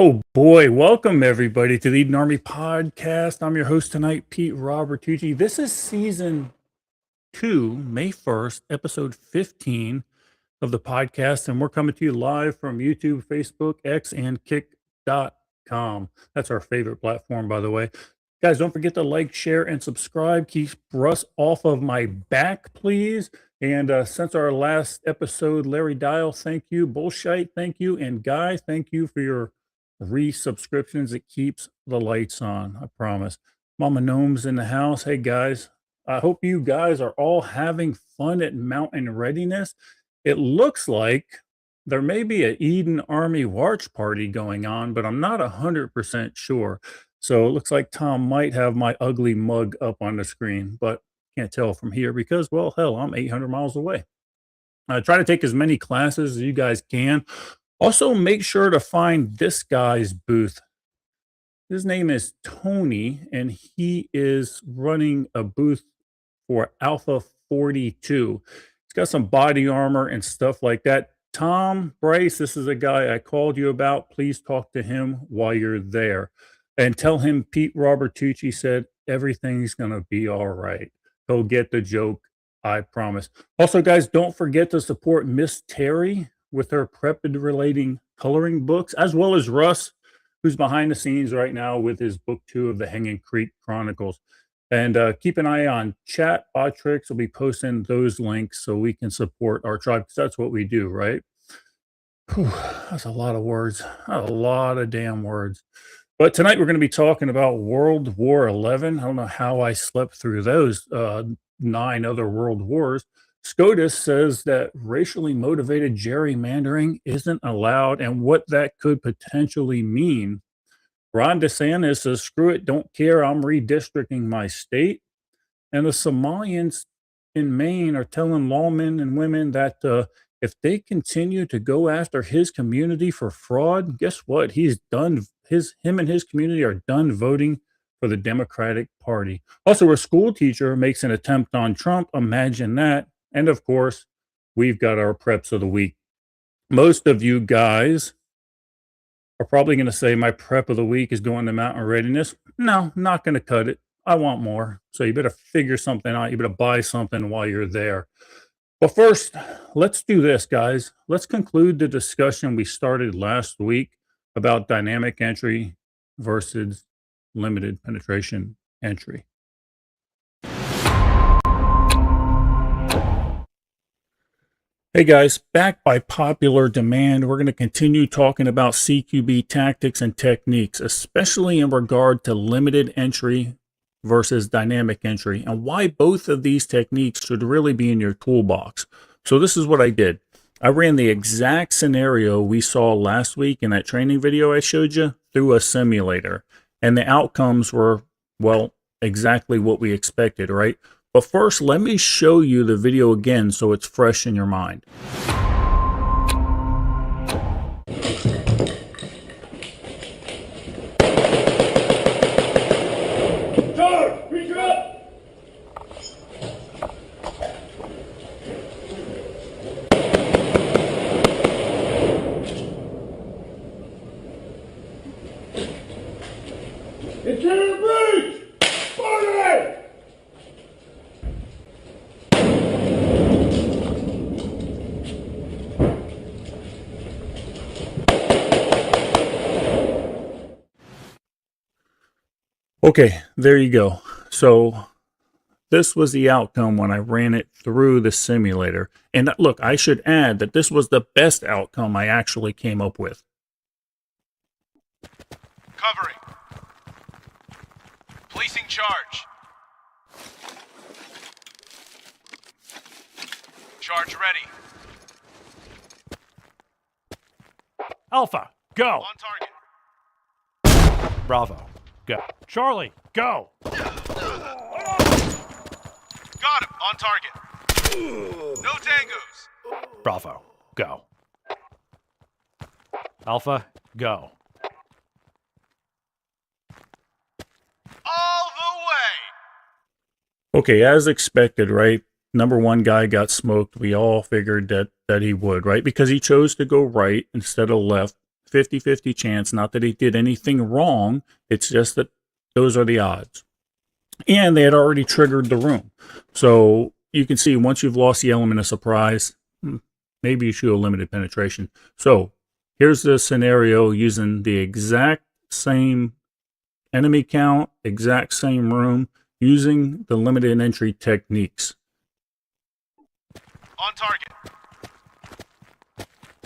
Oh boy, welcome everybody to the Eden Army podcast. I'm your host tonight, Pete Robertucci. This is season 2, May 1st, episode 15 of the podcast, and we're coming to you live from YouTube, Facebook, X, and Kick.com. That's our favorite platform, by the way. Guys, don't forget to like, share, and subscribe. Keep Russ off of my back, please. And since our last episode, Larry Dial, thank you. Bullshite, thank you. And Guy, thank you for your resubscriptions. It keeps the lights on, I promise. Mama Gnome's in the house. Hey, guys. I hope you guys are all having fun at Mountain Readiness. It looks like there may be an Eden Army Watch Party going on, but I'm not 100% sure. So it looks like Tom might have my ugly mug up on the screen, but can't tell from here because, well, hell, I'm 800 miles away. Try to take as many classes as you guys can. Also, make sure to find this guy's booth. His name is Tony, and he is running a booth for Alpha 42. He's got some body armor and stuff like that. Tom Bryce, this is a guy I called you about. Please talk to him while you're there. And tell him Pete Robertucci said everything's going to be all right. He'll get the joke, I promise. Also, guys, don't forget to support Miss Terry with her prep-relating coloring books, as well as Russ, who's behind the scenes right now with his book 2 of the Hanging Creek Chronicles. And keep an eye on chat. Botrix will be posting those links so we can support our tribe, because that's what we do, right? Whew, that's a lot of words. A lot of damn words. But tonight we're going to be talking about World War XI. I don't know how I slept through those 9 other world wars. SCOTUS says that racially motivated gerrymandering isn't allowed and what that could potentially mean. Ron DeSantis says, screw it, don't care, I'm redistricting my state. And the Somalians in Maine are telling lawmen and women that if they continue to go after his community for fraud, guess what? He's done. Him and his community are done voting for the Democratic Party. Also, a school teacher makes an attempt on Trump. Imagine that. And of course, we've got our preps of the week. Most of you guys are probably going to say my prep of the week is going to Mountain Readiness. No, not going to cut it. I want more. So you better figure something out. You better buy something while you're there. But first, let's do this, guys. Let's conclude the discussion we started last week about dynamic entry versus limited penetration entry. Hey guys, back by popular demand, we're going to continue talking about CQB tactics and techniques, especially in regard to limited entry versus dynamic entry, and why both of these techniques should really be in your toolbox. So this is what I did. I ran the exact scenario we saw last week in that training video I showed you through a simulator, and the outcomes were, well, exactly what we expected, right? But first, let me show you the video again so it's fresh in your mind. Charge! Reach up! It's in the breach! Fire! Okay, there you go. So this was the outcome when I ran it through the simulator. And look, I should add that this was the best outcome I actually came up with. Covering. Placing charge. Charge ready. Alpha, go. On target. Bravo, go. Charlie, go. Got him. On target. No tangos. Bravo, go. Alpha, go. All the way. Okay, as expected, right? Number 1 guy got smoked. We all figured that he would, right? Because he chose to go right instead of left, 50-50 chance. Not that he did anything wrong. It's just that those are the odds. And they had already triggered the room. So you can see once you've lost the element of surprise, maybe you shoot a limited penetration. So here's the scenario using the exact same enemy count, exact same room, using the limited entry techniques. On target.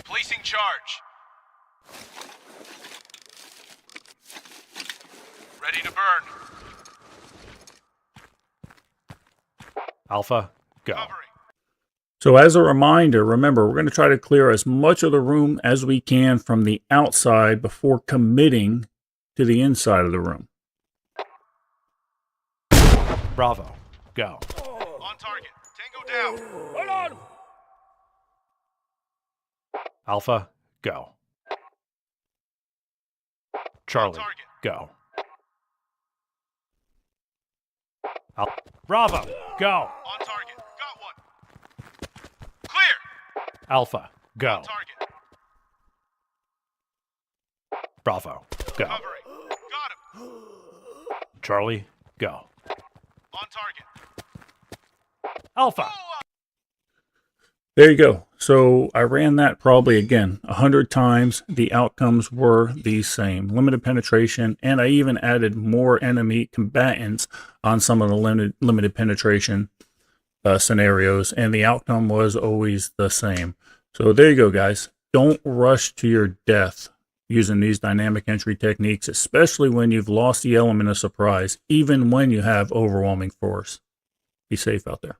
Placing charge. Ready to burn. Alpha, go. Covering. So as a reminder, remember, we're going to try to clear as much of the room as we can from the outside before committing to the inside of the room. Bravo, go. On target. Tango down. Hold on. Alpha, go. Charlie, target. go. Bravo, go. On target. Got one. Clear. Alpha, go. Target. Bravo, go. Covering. Got him. Charlie, go. On target. Alpha, There you go. So I ran that probably again 100 times. The outcomes were the same. Limited penetration, and I even added more enemy combatants on some of the limited penetration scenarios, and the outcome was always the same. So there you go, guys. Don't rush to your death using these dynamic entry techniques, especially when you've lost the element of surprise, even when you have overwhelming force. Be safe out there.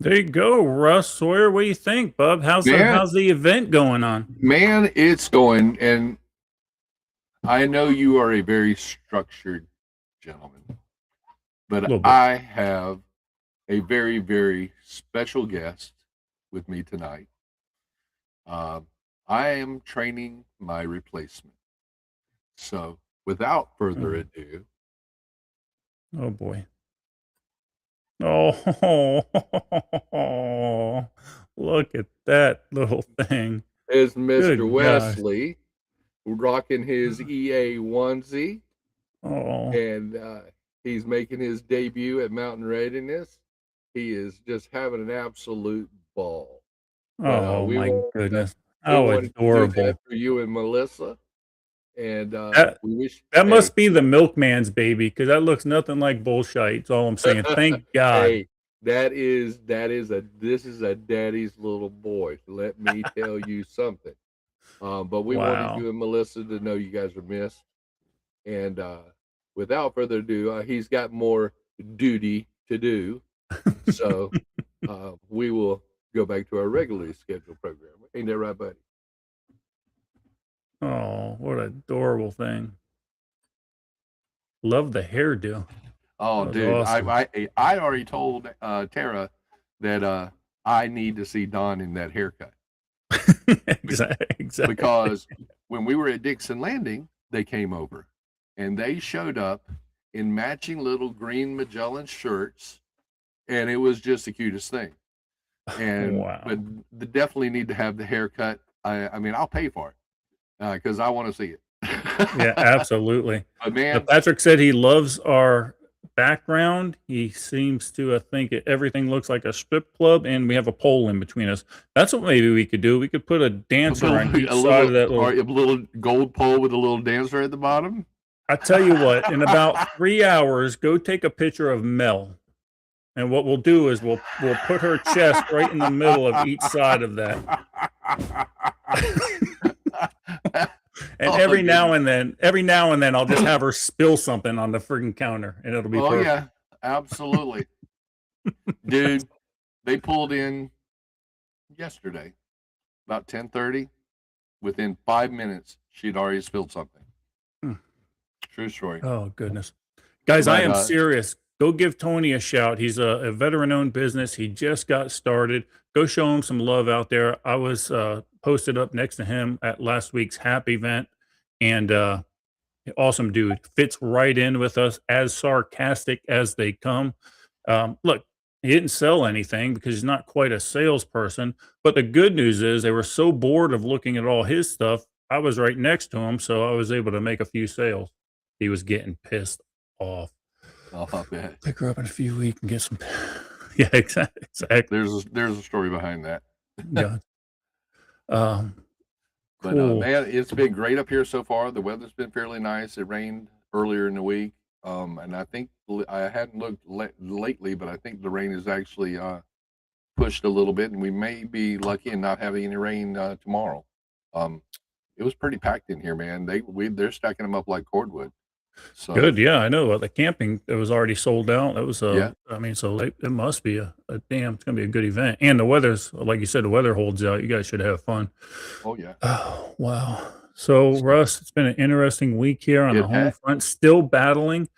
There you go, Russ Sawyer. What do you think, bub? How's the event going on? Man, it's going, and I know you are a very structured gentleman, but I have a very, very special guest with me tonight. I am training my replacement. So, without further ado, oh boy. Oh, look at that little thing. is Mr. Good Wesley rocking his EA onesie, Oh, and he's making his debut at Mountain Readiness. He is just having an absolute ball. oh we my want- goodness. We How wanted to do adorable. that for you and Melissa, and we wish That must be the milkman's baby, because that looks nothing like bullshit. That's all I'm saying. Thank God. Hey, this is a daddy's little boy. Let me tell you something. But we Wow. wanted you and Melissa to know you guys are missed. And without further ado, he's got more duty to do. So we will go back to our regularly scheduled program. Ain't that right, buddy? Oh, what an adorable thing. Love the hairdo. Oh, That was dude, awesome. I already told Tara that I need to see Don in that haircut. Exactly. Because when we were at Dixon Landing, they came over and they showed up in matching little green Magellan shirts, and it was just the cutest thing. And Wow. but they definitely need to have the haircut. I mean, I'll pay for it because I want to see it. Yeah, absolutely. But man, Patrick said he loves our background. He seems to think everything looks like a strip club, and we have a pole in between us. That's what maybe we could do. We could put a dancer on each side of that or little. a little gold pole with a little dancer at the bottom. I tell you what, in about 3 hours, go take a picture of Mel. And what we'll do is we'll put her chest right in the middle of each side of that. And Oh, every now and then I'll just have her spill something on the friggin' counter, and it'll be Oh perfect. yeah, absolutely. Dude, they pulled in yesterday about 10:30. Within 5 minutes, she'd already spilled something. True story. Oh goodness, guys, I am serious. Go give Tony a shout. He's a veteran-owned business. He just got started. Go show him some love out there. I was posted up next to him at last week's HAP event, and awesome dude. Fits right in with us, as sarcastic as they come. Look, He didn't sell anything because he's not quite a salesperson. But the good news is they were so bored of looking at all his stuff. I was right next to him, so I was able to make a few sales. He was getting pissed off. Oh, I bet. Pick her up in a few weeks and get some. Yeah, exactly. There's a story behind that. Yeah. But Cool. man, it's been great up here so far. The weather's been fairly nice. It rained earlier in the week, and I think I hadn't looked lately, but I think the rain is actually pushed a little bit, and we may be lucky and not having any rain tomorrow. It was pretty packed in here, man. They're stacking them up like cordwood. So Good. Yeah, I know. The camping, it was already sold out. It was, Yeah. I mean, so it must be a damn, it's going to be a good event. And the weather's, like you said, the weather holds out. You guys should have fun. Oh yeah. Oh, wow. So, Russ, it's been an interesting week here on the home front. Still battling.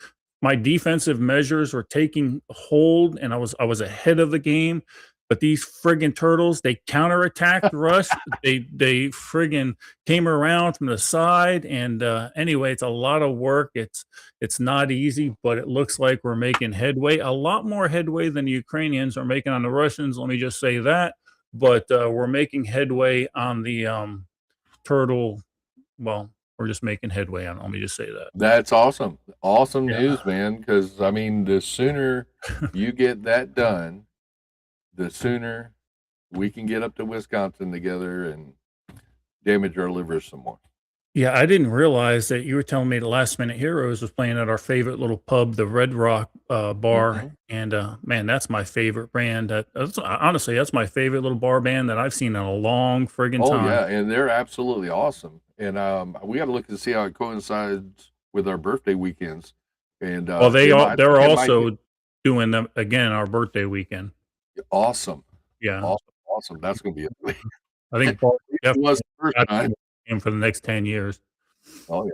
My defensive measures were taking hold, and I was ahead of the game. But these friggin' turtles, they counterattacked Russ. They friggin' came around from the side, and anyway, it's a lot of work. It's not easy, but it looks like we're making headway. A lot more headway than the Ukrainians are making on the Russians. Let me just say that. But we're making headway on the turtle. Well, we're just making headway on it. Let me just say that. That's awesome. Awesome news, man. Because I mean, the sooner you get that done, the sooner we can get up to Wisconsin together and damage our livers some more. Yeah, I didn't realize that you were telling me the Last Minute Heroes was playing at our favorite little pub, the Red Rock bar. And man, that's my favorite band. Honestly, that's my favorite little bar band that I've seen in a long friggin' time. Oh yeah, and they're absolutely awesome. And we got to look to see how it coincides with our birthday weekends. And well, they're also doing them again our birthday weekend. Awesome. Yeah. Awesome. That's going to be I think Paul was for the next 10 years. Oh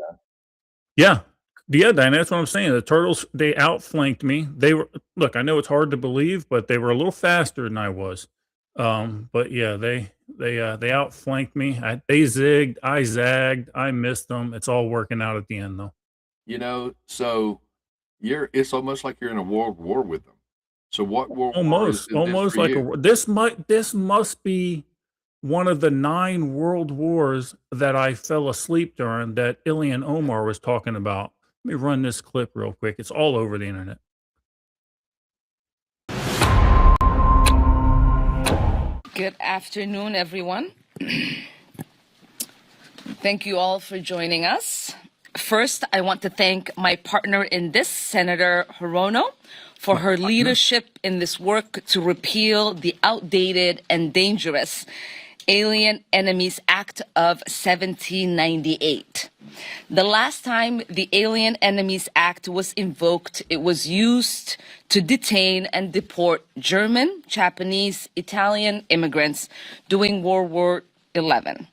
yeah. Yeah, Diane, that's what I'm saying. The turtles, they outflanked me. They were, look, I know it's hard to believe, but they were a little faster than I was. But yeah, they outflanked me. They zigged, I zagged, I missed them. It's all working out at the end though. You know, so it's almost like you're in a world war with them. So what world almost like this must be one of the 9 world wars that I fell asleep during that Ilhan Omar was talking about. Let me run this clip real quick. It's all over the internet. Good afternoon, everyone. Thank you all for joining us. First, I want to thank my partner in this, Senator Hirono, for her leadership in this work to repeal the outdated and dangerous Alien Enemies Act of 1798. The last time the Alien Enemies Act was invoked, it was used to detain and deport German, Japanese, Italian immigrants during World War XI.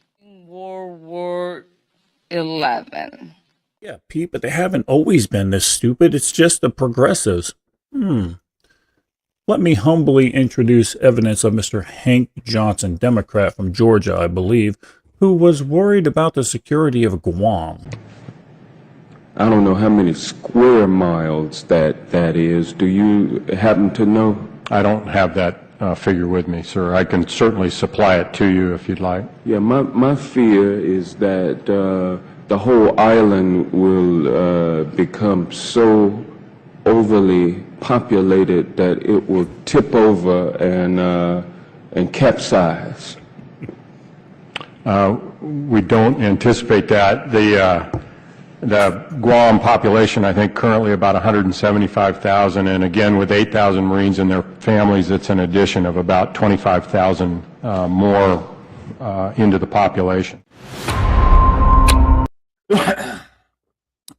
Yeah, Pete, but they haven't always been this stupid. It's just the progressives. Let me humbly introduce evidence of Mr. Hank Johnson, Democrat from Georgia, I believe, who was worried about the security of Guam. I don't know how many square miles that is. Do you happen to know? I don't have that figure with me, sir. I can certainly supply it to you if you'd like. Yeah, my fear is that the whole island will become so overly populated that it will tip over and capsize. We don't anticipate that. The Guam population, I think, currently about 175,000, and again, with 8,000 Marines and their families, it's an addition of about 25,000 more into the population.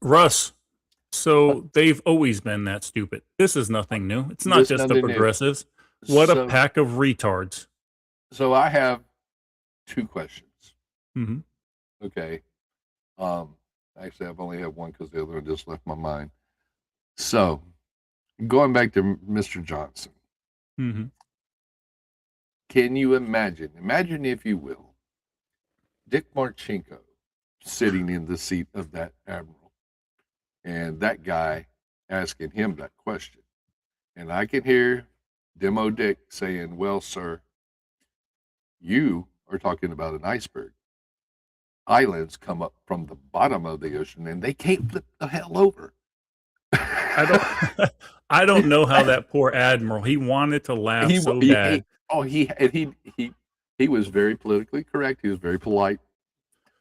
Russ, so they've always been that stupid. This is nothing new. It's not just the progressives. What a pack of retards. So I have 2 questions. Mm-hmm. Okay. Actually, I've only had one because the other one just left my mind. So, going back to Mr. Johnson. Mm-hmm. Can you imagine if you will, Dick Marchenko sitting in the seat of that admiral and that guy asking him that question. And I can hear Demo Dick saying, well, sir, you are talking about an iceberg. Islands come up from the bottom of the ocean and they can't flip the hell over. I don't know how that poor admiral, he wanted to laugh bad. He was very politically correct. He was very polite,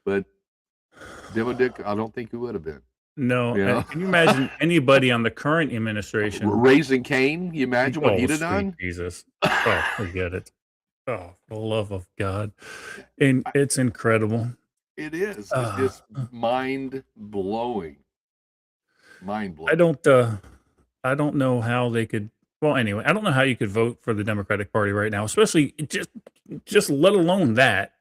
but Demo Dick, I don't think he would have been. No, can you imagine anybody on the current administration raising Cain? You imagine what he'd have done? Jesus, oh, forget it. Oh, for the love of God, and it's incredible. It is. It's just mind blowing. Mind blowing. I don't know how they could. Well, anyway, I don't know how you could vote for the Democratic Party right now, especially just let alone that.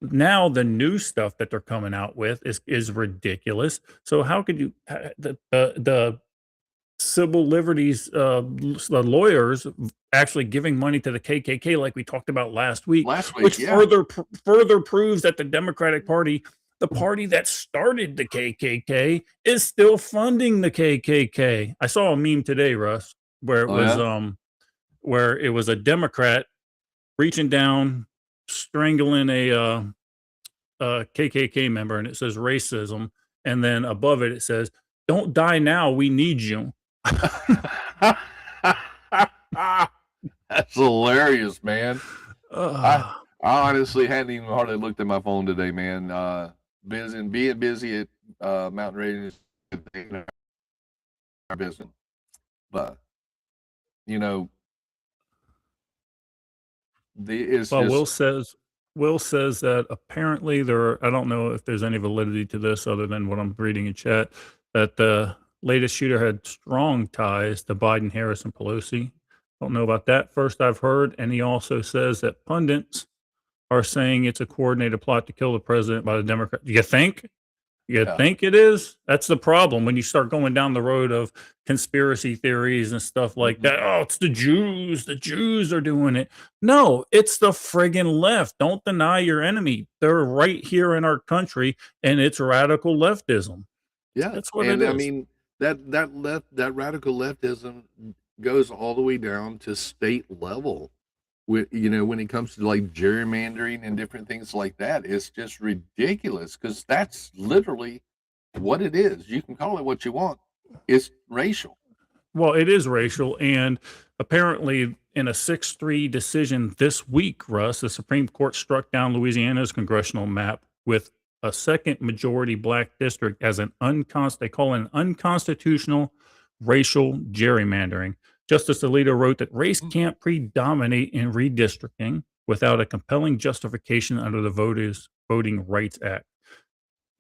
Now the new stuff that they're coming out with is ridiculous. So how could you the civil liberties the lawyers actually giving money to the KKK like we talked about last week, which further proves that the Democratic Party, the party that started the KKK, is still funding the KKK. I saw a meme today, Russ, where it was a Democrat reaching down, strangling a KKK member, and it says racism, and then above it says, "Don't die now, we need you." That's hilarious, man. I honestly hadn't even hardly looked at my phone today, man. Being busy at Mountain Raiders, our business, but Will says that apparently I don't know if there's any validity to this other than what I'm reading in chat, that the latest shooter had strong ties to Biden, Harris, and Pelosi. Don't know about that. First I've heard. And he also says that pundits are saying it's a coordinated plot to kill the president by the Democrats. You think? Think it is? That's the problem when you start going down the road of conspiracy theories and stuff like that. Oh, it's the Jews. The Jews are doing it. No, it's the friggin' left. Don't deny your enemy. They're right here in our country, and it's radical leftism. Yeah, that's what it is. I mean, that radical leftism goes all the way down to state level. When it comes to like gerrymandering and different things like that, it's just ridiculous because that's literally what it is. You can call it what you want. It's racial. Well, it is racial. And apparently in a 6-3 decision this week, Russ, the Supreme Court struck down Louisiana's congressional map with a second majority black district as they call it an unconstitutional racial gerrymandering. Justice Alito wrote that race can't predominate in redistricting without a compelling justification under the Voting Rights Act.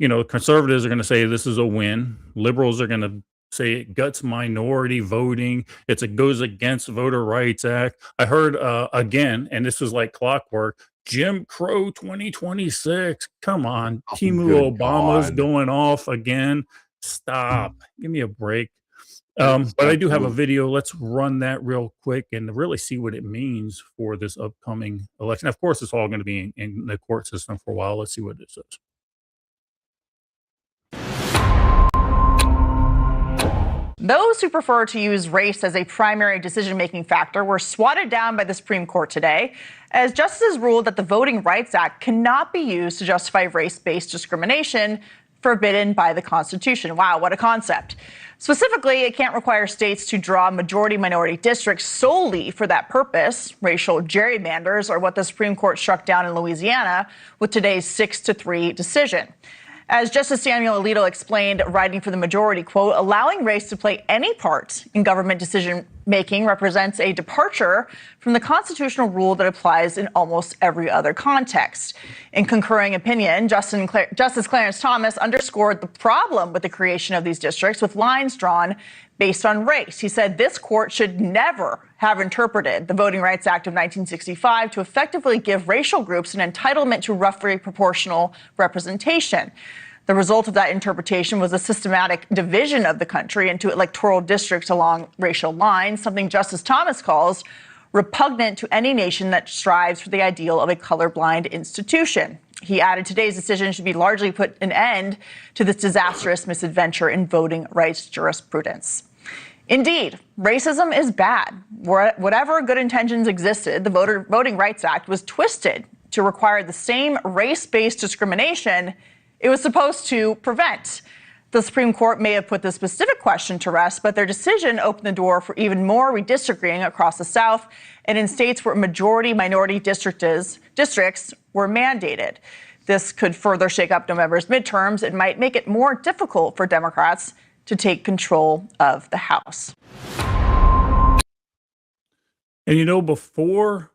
Conservatives are going to say this is a win. Liberals are going to say it guts minority voting. It goes against Voter Rights Act. I heard again, and this is like clockwork, Jim Crow 2026. Come on. Timu Obama's going off again. Stop. Give me a break. But I do have a video. Let's run that real quick and really see what it means for this upcoming election. Of course, it's all going to be in the court system for a while. Let's see what it says. Those who prefer to use race as a primary decision-making factor were swatted down by the Supreme Court today as justices ruled that the Voting Rights Act cannot be used to justify race-based discrimination forbidden by the Constitution. Wow, what a concept. Specifically, it can't require states to draw majority-minority districts solely for that purpose. Racial gerrymanders are what the Supreme Court struck down in Louisiana with today's 6-3 decision. As Justice Samuel Alito explained, writing for the majority, quote, allowing race to play any part in government decision-making represents a departure from the constitutional rule that applies in almost every other context. In concurring opinion, Justice Clarence Thomas underscored the problem with the creation of these districts with lines drawn based on race. He said this court should never have interpreted the Voting Rights Act of 1965 to effectively give racial groups an entitlement to roughly proportional representation. The result of that interpretation was a systematic division of the country into electoral districts along racial lines, something Justice Thomas calls repugnant to any nation that strives for the ideal of a colorblind institution. He added today's decision should be largely put an end to this disastrous misadventure in voting rights jurisprudence. Indeed, racism is bad. Whatever good intentions existed, the Voting Rights Act was twisted to require the same race-based discrimination it was supposed to prevent. The Supreme Court may have put the specific question to rest, but their decision opened the door for even more redistricting across the South and in states where majority-minority districts were mandated. This could further shake up November's midterms and might make it more difficult for Democrats to take control of the House. And before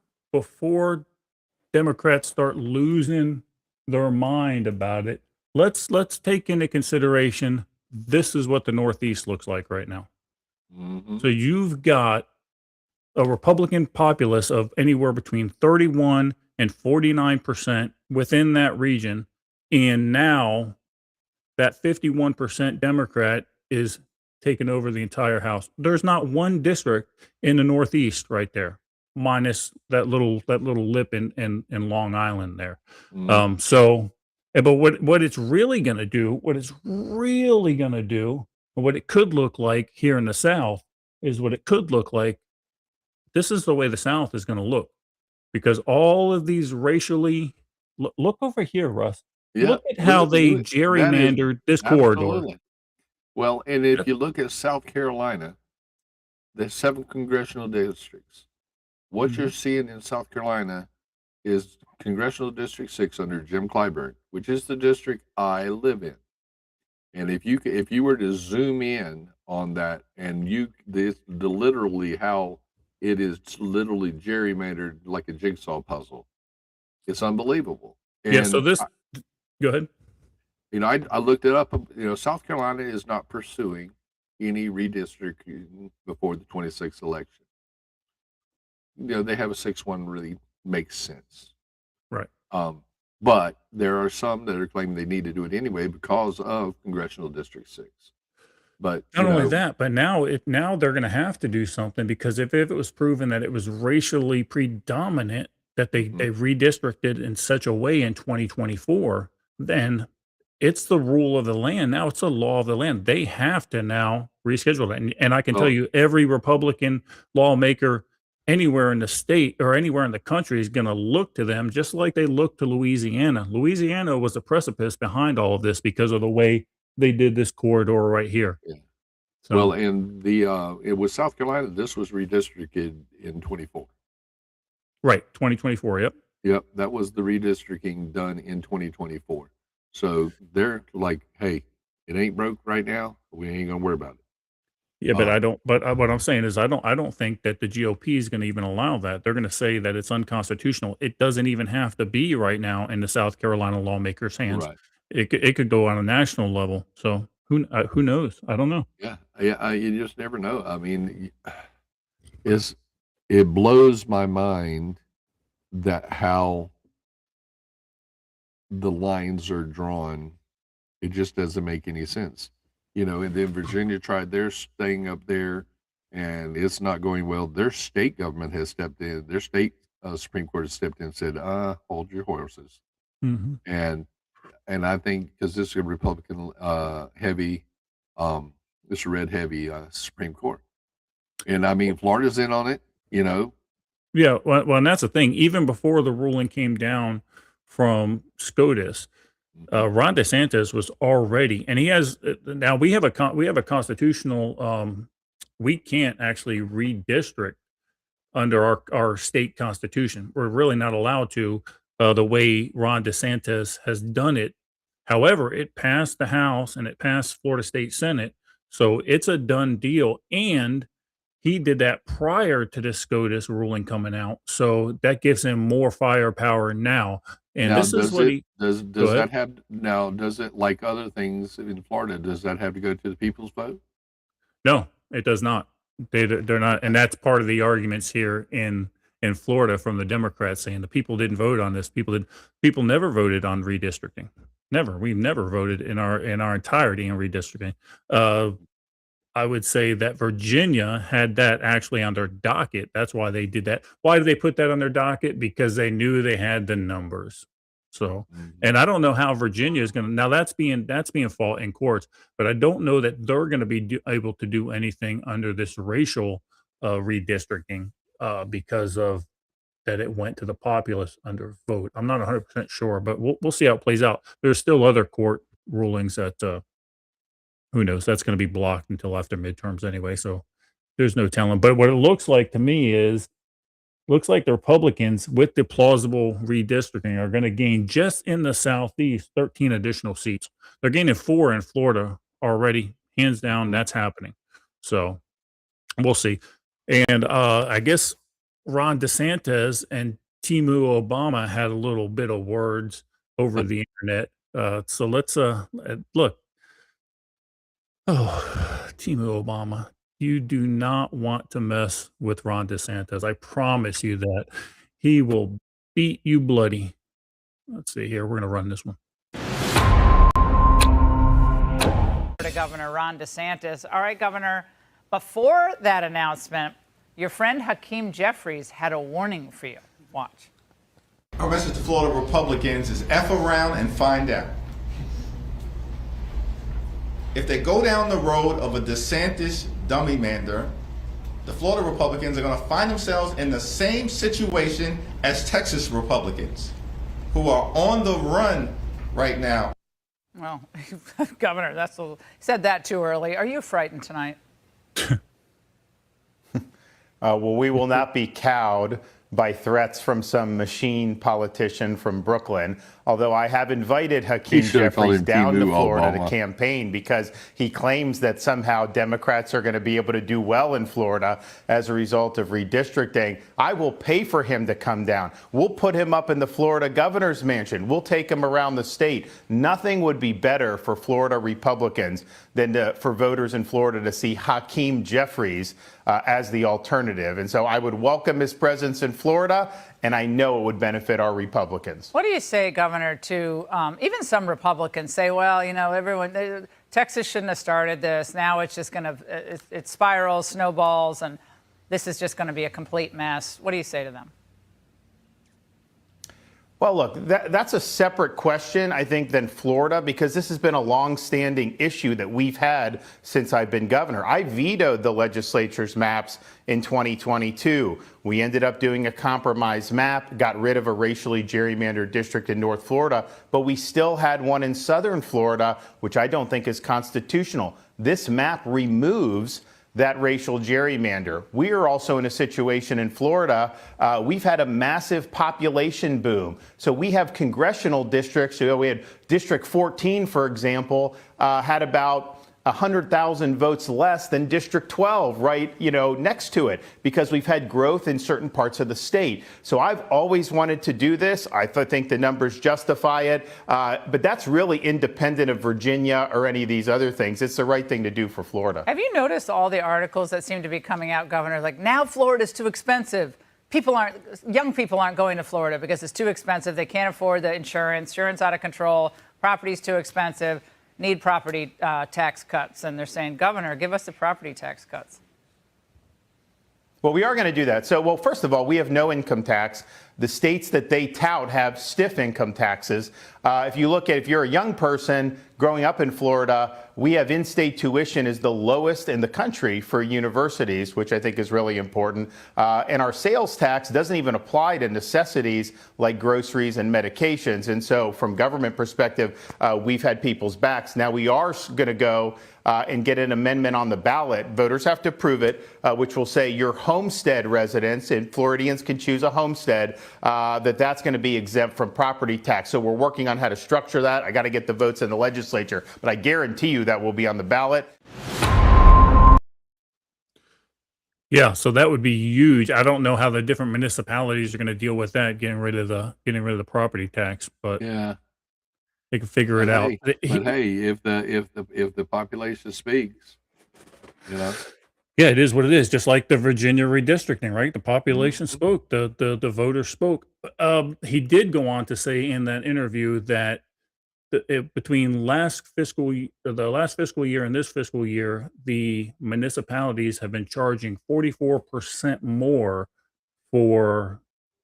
Democrats start losing their mind about it, let's take into consideration this is what the Northeast looks like right now. Mm-hmm. So you've got a Republican populace of anywhere between 31 and 49% within that region, and now that 51% Democrat is taking over the entire House. There's not one district in the Northeast right there, minus that little lip in Long Island there. But what it's really going to do, and what it could look like here in the South is what it could look like. This is the way the South is going to look, because all of these racially look over here, Russ. Yeah, look at how they gerrymandered this corridor. Absolutely. Well, and if you look at South Carolina, the 7 congressional districts, what you're seeing in South Carolina is Congressional District 6 under Jim Clyburn, which is the district I live in. And if you were to zoom in on that, and literally how it is literally gerrymandered like a jigsaw puzzle, it's unbelievable. And so go ahead. I looked it up. South Carolina is not pursuing any redistricting before the 26th election. They have a 6-1 really makes sense. Right. But there are some that are claiming they need to do it anyway because of Congressional District 6. But not only that, but now they're going to have to do something, because if it was proven that it was racially predominant, that they redistricted in such a way in 2024, then it's the rule of the land. Now it's the law of the land. They have to now reschedule it. And I can tell you, every Republican lawmaker anywhere in the state or anywhere in the country is going to look to them, just like they look to Louisiana. Louisiana was the precipice behind all of this because of the way they did this corridor right here. Yeah. So, well, and it was South Carolina. This was redistricted in 24. Right, 2024. Yep. Yep, that was the redistricting done in 2024. So they're like, hey, it ain't broke right now. We ain't gonna worry about it. Yeah, but I don't. But what I'm saying is, I don't think that the GOP is going to even allow that. They're going to say that it's unconstitutional. It doesn't even have to be right now in the South Carolina lawmakers' hands. Right. It could go on a national level. So who knows? I don't know. Yeah. You just never know. I mean, it blows my mind that how the lines are drawn. It just doesn't make any sense. And then Virginia tried their thing up there, and it's not going well. Their state government has stepped in. Their state Supreme Court has stepped in and said, hold your horses. Mm-hmm. And I think because this is a Republican heavy, this is a red heavy Supreme Court. And I mean, Florida's in on it, Yeah, well, and that's the thing. Even before the ruling came down from SCOTUS, Ron DeSantis was already, and he has now. We have a constitutional. We can't actually redistrict under our state constitution. We're really not allowed to. The way Ron DeSantis has done it. However, it passed the House and it passed Florida State Senate, so it's a done deal. And he did that prior to the SCOTUS ruling coming out, so that gives him more firepower now. And now, this is what does that have now? Does it, like other things in Florida, does that have to go to the people's vote? No, it does not. They're not, and that's part of the arguments here in Florida from the Democrats, saying the people didn't vote on this. People never voted on redistricting. Never. We've never voted in our entirety in redistricting. I would say that Virginia had that actually on their docket. That's why they did that. Why did they put that on their docket? Because they knew they had the numbers. So, and I don't know how Virginia is going to, now that's being fought in courts, but I don't know that they're going to be able to do anything under this racial redistricting because of that it went to the populace under vote. I'm not 100% sure, but we'll see how it plays out. There's still other court rulings that who knows, that's going to be blocked until after midterms anyway. So there's no telling. But what it looks like to me is, looks like the Republicans with the plausible redistricting are going to gain just in the Southeast 13 additional seats. They're gaining 4 in Florida already, hands down. That's happening. So we'll see. And I guess Ron DeSantis and Timu Obama had a little bit of words over the internet. So let's look. Oh, Timu Obama, you do not want to mess with Ron DeSantis. I promise you that. He will beat you bloody. Let's see here. We're going to run this one. To Governor Ron DeSantis. All right, Governor, before that announcement, your friend Hakeem Jeffries had a warning for you. Watch. Our message to Florida Republicans is F around and find out. If they go down the road of a DeSantis dummy mander, the Florida Republicans are going to find themselves in the same situation as Texas Republicans, who are on the run right now. Well, Governor, said that too early. Are you frightened tonight? Well, we will not be cowed by threats from some machine politician from Brooklyn, although I have invited Hakeem Jeffries down to Florida to campaign because he claims that somehow Democrats are going to be able to do well in Florida as a result of redistricting. I will pay for him to come down. We'll put him up in the Florida governor's mansion. We'll take him around the state. Nothing would be better for Florida Republicans than for voters in Florida to see Hakeem Jeffries as the alternative. And so I would welcome his presence in Florida, and I know it would benefit our Republicans. What do you say, Governor, to even some Republicans say, well, you know, Texas shouldn't have started this. Now it's just going to, it spirals, snowballs, and this is just going to be a complete mess. What do you say to them? Well, look, that's a separate question, I think, than Florida, because this has been a long-standing issue that we've had since I've been governor. I vetoed the legislature's maps in 2022. We ended up doing a compromise map, got rid of a racially gerrymandered district in North Florida, but we still had one in Southern Florida, which I don't think is constitutional. This map removes that racial gerrymander. We are also in a situation in Florida. We've had a massive population boom. So we have congressional districts. So we had District 14, for example, had about 100,000 votes less than District 12, right, next to it, because we've had growth in certain parts of the state. So I've always wanted to do this. I think the numbers justify it, but that's really independent of Virginia or any of these other things. It's the right thing to do for Florida. Have you noticed all the articles that seem to be coming out, Governor, like now Florida's too expensive? Young people aren't going to Florida because it's too expensive. They can't afford the insurance out of control, property's too expensive. Need property tax cuts. And they're saying, Governor, give us the property tax cuts. Well, we are going to do that. So, well, first of all, we have no income tax. The states that they tout have stiff income taxes. If you're a young person growing up in Florida, we have in-state tuition is the lowest in the country for universities, which I think is really important. And our sales tax doesn't even apply to necessities like groceries and medications. And so from government perspective, we've had people's backs. Now we are going to go and get an amendment on the ballot. Voters have to approve it, which will say your homestead residents, and Floridians can choose a homestead, that's going to be exempt from property tax. So we're working on how to structure that. I got to get the votes in the legislature, but I guarantee you that will be on the ballot. Yeah, so that would be huge. I don't know how the different municipalities are going to deal with that, getting rid of the property tax, but yeah, they can figure it out. But hey, if the population speaks, Yeah, it is what it is. Just like the Virginia redistricting, right? The population spoke, the voters spoke. He did go on to say in that interview that between the last fiscal year and this fiscal year, the municipalities have been charging 44% more for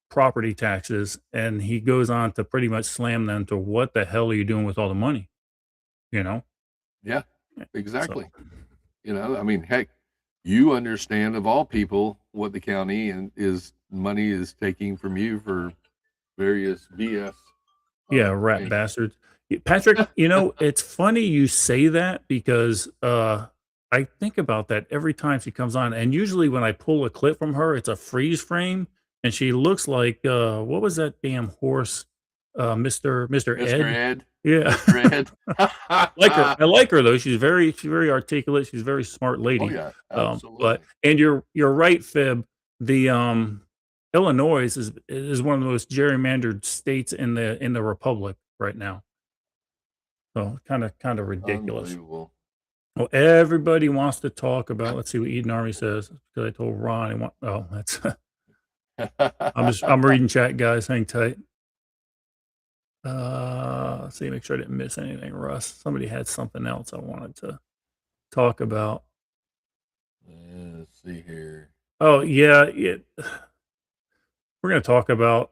property taxes, and he goes on to pretty much slam them to what the hell are you doing with all the money? You know? Yeah, exactly. So, You know, I mean, heck, you understand of all people what the county money is taking from you for various BS. yeah, rat things. bastards. Patrick, you know, it's funny you say that because I think about that every time she comes on. And usually when I pull a clip from her, it's a freeze frame. And she looks like, what was that damn horse? Mr. Mr. Ed. Ed. Yeah. Mr. Ed. I like her though. She's very articulate. She's a very smart lady. Oh yeah, absolutely. But and you're right, Fib. The Illinois is one of the most gerrymandered states in the republic right now. So kind of ridiculous. Unbelievable. Well, everybody wants to talk about. Let's see what Eden Army says. Because I told Ron. That's. I'm reading chat, guys. Hang tight. Let's see. Make sure I didn't miss anything, Russ. Somebody had something else I wanted to talk about. Let's see here. Oh yeah, we're going to talk about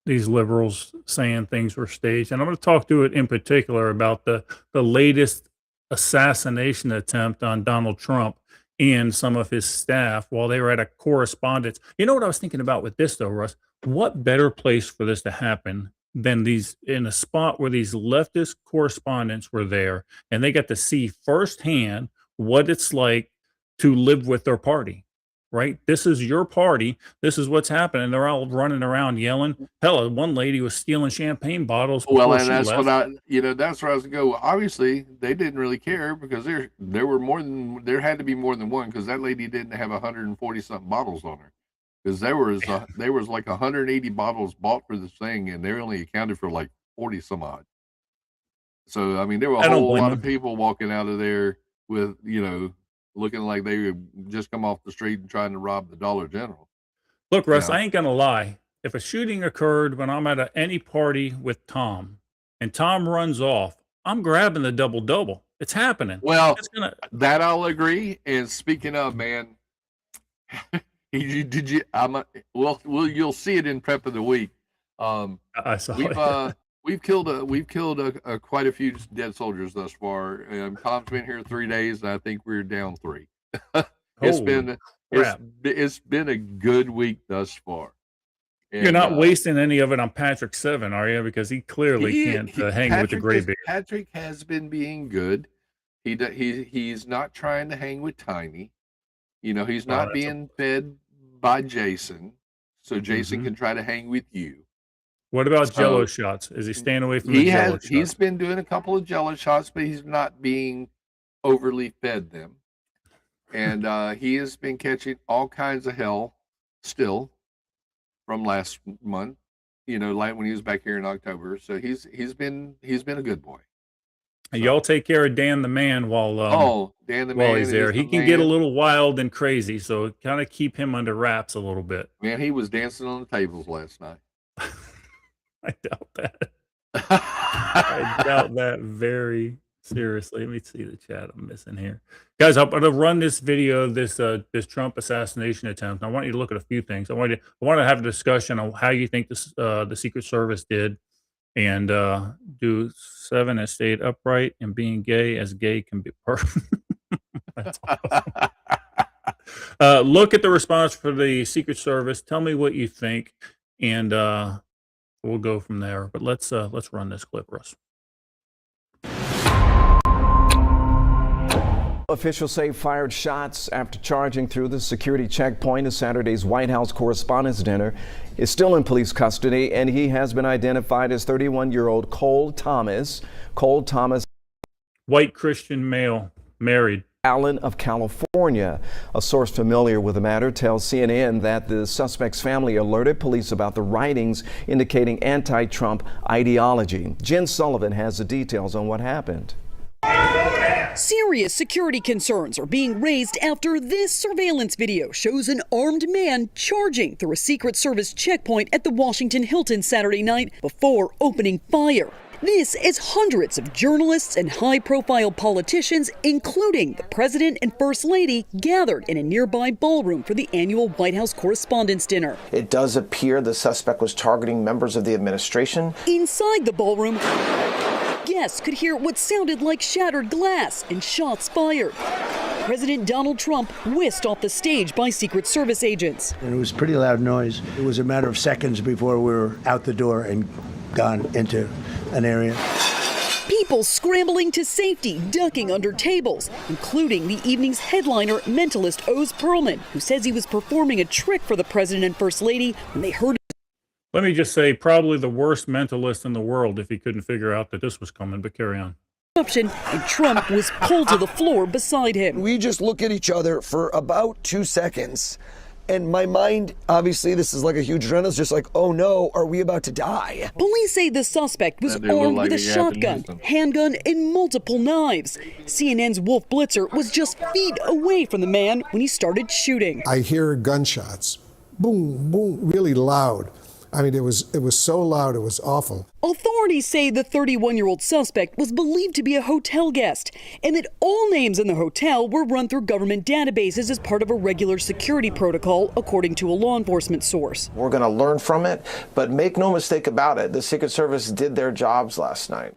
these liberals saying things were staged, and I'm going to talk to it in particular about the latest assassination attempt on Donald Trump and some of his staff while they were at a correspondence. You know what I was thinking about with this though, Russ? What better place for this to happen than in a spot where these leftist correspondents were there and they got to see firsthand what it's like to live with their party. Right? This is your party. This is what's happening. They're all running around yelling. Hell, one lady was stealing champagne bottles. Well, and that's left. That's where I was going to go. Obviously, they didn't really care because there had to be more than one because that lady didn't have 140 something bottles on her. Because there was like 180 bottles bought for this thing, and they only accounted for like 40 some odd. So I mean, there were a whole lot of people walking out of there with looking like they would just come off the street and trying to rob the Dollar General. Look, Russ, I ain't gonna lie. If a shooting occurred when I'm at any party with Tom, and Tom runs off, I'm grabbing the double. It's happening. Well, that I'll agree. And speaking of, man, you'll see it in prep of the week. I saw We've killed quite a few dead soldiers thus far. Tom's been here 3 days, and I think we're down 3. It's been a good week thus far. And, you're not wasting any of it on Patrick 7, are you? Because he clearly can't hang with the gray beard. Patrick has been being good. He's not trying to hang with Tiny. He's not being fed by Jason, so Jason can try to hang with you. What about Jello shots? Is he staying away from the Jello shots? He's been doing a couple of Jello shots, but he's not being overly fed them. And he has been catching all kinds of hell still from last month, like when he was back here in October. So he's been a good boy. So. Y'all take care of Dan the man while Dan the man he's there. He can get a little wild and crazy, so kind of keep him under wraps a little bit. Man, he was dancing on the tables last night. I doubt that. I doubt that very seriously. Let me see the chat I'm missing here. Guys, I'm going to run this video, this Trump assassination attempt. I want you to look at a few things. I want to have a discussion on how you think the Secret Service did, and do 7 as stayed upright and being gay as gay can be perfect. That's awesome. Look at the response for the Secret Service. Tell me what you think, and we'll go from there. But let's run this clip, Russ. Officials say fired shots after charging through the security checkpoint at Saturday's White House Correspondents' Dinner. Is still in police custody, and he has been identified as 31-year-old Cole Thomas. Cole Thomas, white Christian male, married. Allen of California. A source familiar with the matter tells CNN that the suspect's family alerted police about the writings indicating anti-Trump ideology. Jen Sullivan has the details on what happened. Serious security concerns are being raised after this surveillance video shows an armed man charging through a Secret Service checkpoint at the Washington Hilton Saturday night before opening fire. This as hundreds of journalists and high-profile politicians, including the president and first lady, gathered in a nearby ballroom for the annual White House Correspondents' Dinner. It does appear the suspect was targeting members of the administration. Inside the ballroom, guests could hear what sounded like shattered glass and shots fired. President Donald Trump whisked off the stage by Secret Service agents. And it was pretty loud noise. It was a matter of seconds before we were out the door and gone into an area. People scrambling to safety, ducking under tables, including the evening's headliner, mentalist Oz Perlman, who says he was performing a trick for the president and first lady when they heard. Let me just say, probably the worst mentalist in the world if he couldn't figure out that this was coming, but carry on. And Trump was pulled to the floor beside him. We just look at each other for about 2 seconds. And my mind, obviously, this is like a huge adrenaline, just like, oh no, are we about to die? Police say the suspect was armed with a shotgun, handgun, and multiple knives. CNN's Wolf Blitzer was just feet away from the man when he started shooting. I hear gunshots, boom, boom, really loud. I mean, it was so loud, it was awful. Authorities say the 31-year-old suspect was believed to be a hotel guest, and that all names in the hotel were run through government databases as part of a regular security protocol, according to a law enforcement source. We're going to learn from it, but make no mistake about it, the Secret Service did their jobs last night.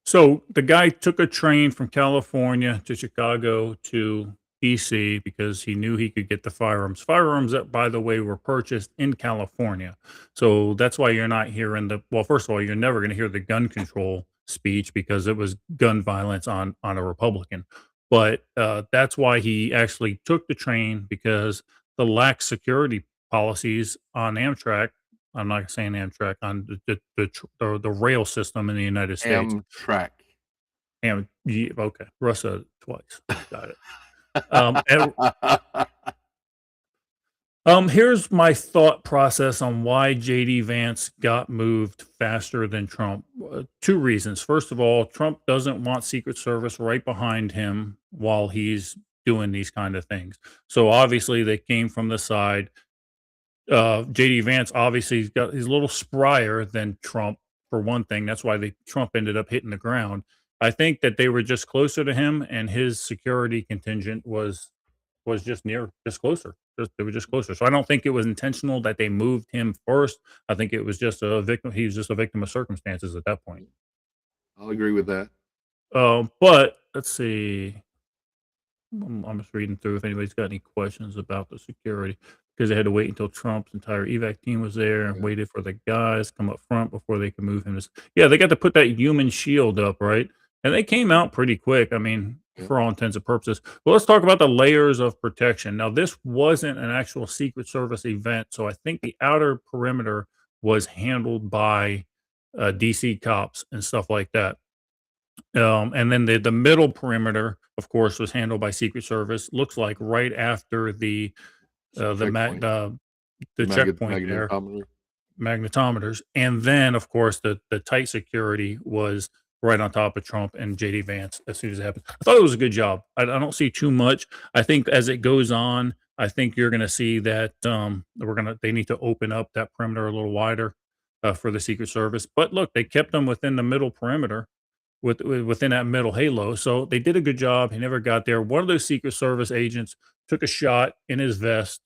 So the guy took a train from California to Chicago to DC because he knew he could get the firearms. Firearms that, by the way, were purchased in California. So that's why you're not hearing well, first of all, you're never going to hear the gun control speech because it was gun violence on a Republican. But that's why he actually took the train, because the lax security policies on Amtrak. I'm not saying Amtrak, on the rail system in the United States. Amtrak. Okay. Russ said it twice. Got it. Here's my thought process on why JD Vance got moved faster than Trump. Two reasons. First of all, Trump doesn't want Secret Service right behind him while he's doing these kind of things. So obviously they came from the side. JD Vance obviously he's a little sprier than Trump, for one thing. That's why Trump ended up hitting the ground. I think that they were just closer to him, and his security contingent was just closer. They were just closer. So I don't think it was intentional that they moved him first. I think it was just a victim. He was just a victim of circumstances at that point. I'll agree with that. But let's see. I'm just reading through if anybody's got any questions about the security, because they had to wait until Trump's entire evac team was there and waited for the guys to come up front before they could move him. Yeah, they got to put that human shield up, right? And they came out pretty quick. I mean, for all intents and purposes. Well, let's talk about the layers of protection. Now, this wasn't an actual Secret Service event, so I think the outer perimeter was handled by DC cops and stuff like that. And then the middle perimeter, of course, was handled by Secret Service. Looks like right after the checkpoint there, magnetometers, and then of course the tight security was right on top of Trump and JD Vance as soon as it happened. I thought it was a good job. I don't see too much. I think as it goes on, I think you're going to see that they need to open up that perimeter a little wider for the Secret Service. But look, they kept them within the middle perimeter, within that middle halo. So they did a good job. He never got there. One of those Secret Service agents took a shot in his vest,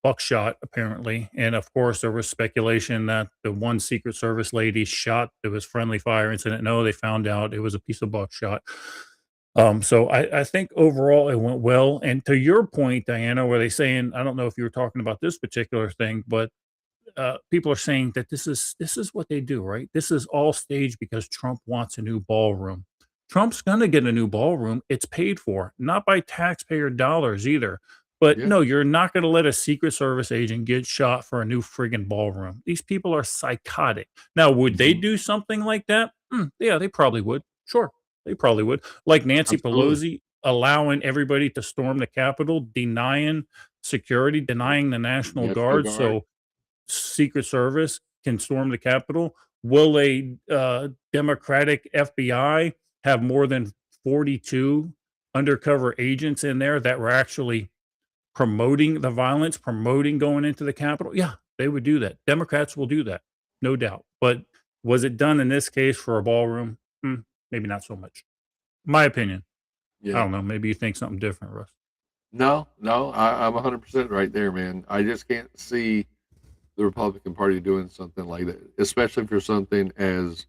buckshot apparently, and of course there was speculation that the one Secret Service lady shot. It was friendly fire incident. No, they found out it was a piece of buckshot. So I think overall it went well. And to your point, Diana, where they saying, I don't know if you were talking about this particular thing, but people are saying that this is what they do, right? This is all staged because Trump wants a new ballroom. Trump's going to get a new ballroom. It's paid for, not by taxpayer dollars either. But no, you're not going to let a Secret Service agent get shot for a new friggin' ballroom. These people are psychotic. Now, would they do something like that? Yeah, they probably would. Sure, they probably would. Like Nancy Pelosi allowing everybody to storm the Capitol, denying security, denying the National Guard, so Secret Service can storm the Capitol. Will a Democratic FBI have more than 42 undercover agents in there that were actually promoting the violence, promoting going into the Capitol? Yeah, They would do that. Democrats will do that, no doubt. But was it done in this case for a ballroom? Maybe not so much. My opinion. Yeah. I don't know. Maybe you think something different, Russ. No, I'm 100% right there, man. I just can't see the Republican Party doing something like that, especially for something as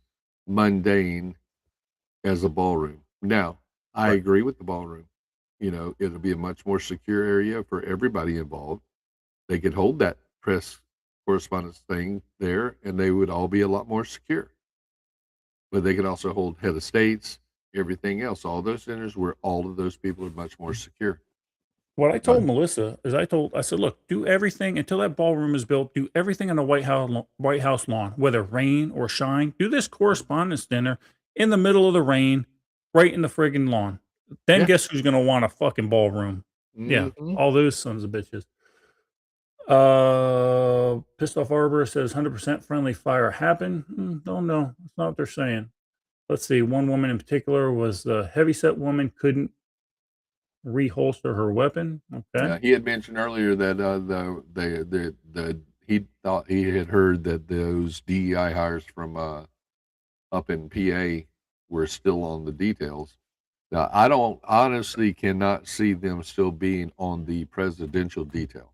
mundane as a ballroom. Now, I agree with the ballroom. It'll be a much more secure area for everybody involved. They could hold that press correspondence thing there, and they would all be a lot more secure. But they could also hold head of states, everything else. All those centers where all of those people are much more secure. What I told Melissa is I said, look, do everything until that ballroom is built. Do everything on the White House lawn, whether rain or shine. Do this correspondence dinner in the middle of the rain, right in the friggin' lawn. Then guess who's going to want a fucking ballroom? Yeah, all those sons of bitches. Pissed Off Arbor says 100% friendly fire happened. Don't know. That's not what they're saying. Let's see. One woman in particular was the heavyset woman couldn't reholster her weapon. Okay. He had mentioned earlier that he thought he had heard that those DEI hires from up in PA were still on the details. Now, I honestly cannot see them still being on the presidential detail.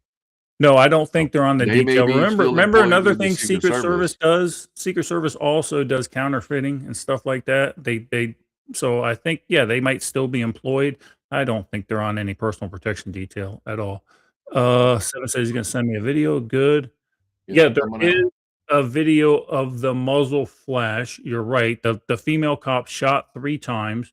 No, I don't think they're on the They may detail. be Remember still employed another with the thing Secret Secret Service does? Secret Service also does counterfeiting and stuff like that. So I think, they might still be employed. I don't think they're on any personal protection detail at all. Seven says he's going to send me a video. Good. Yeah, there is a video of the muzzle flash. You're right. The female cop shot 3 times,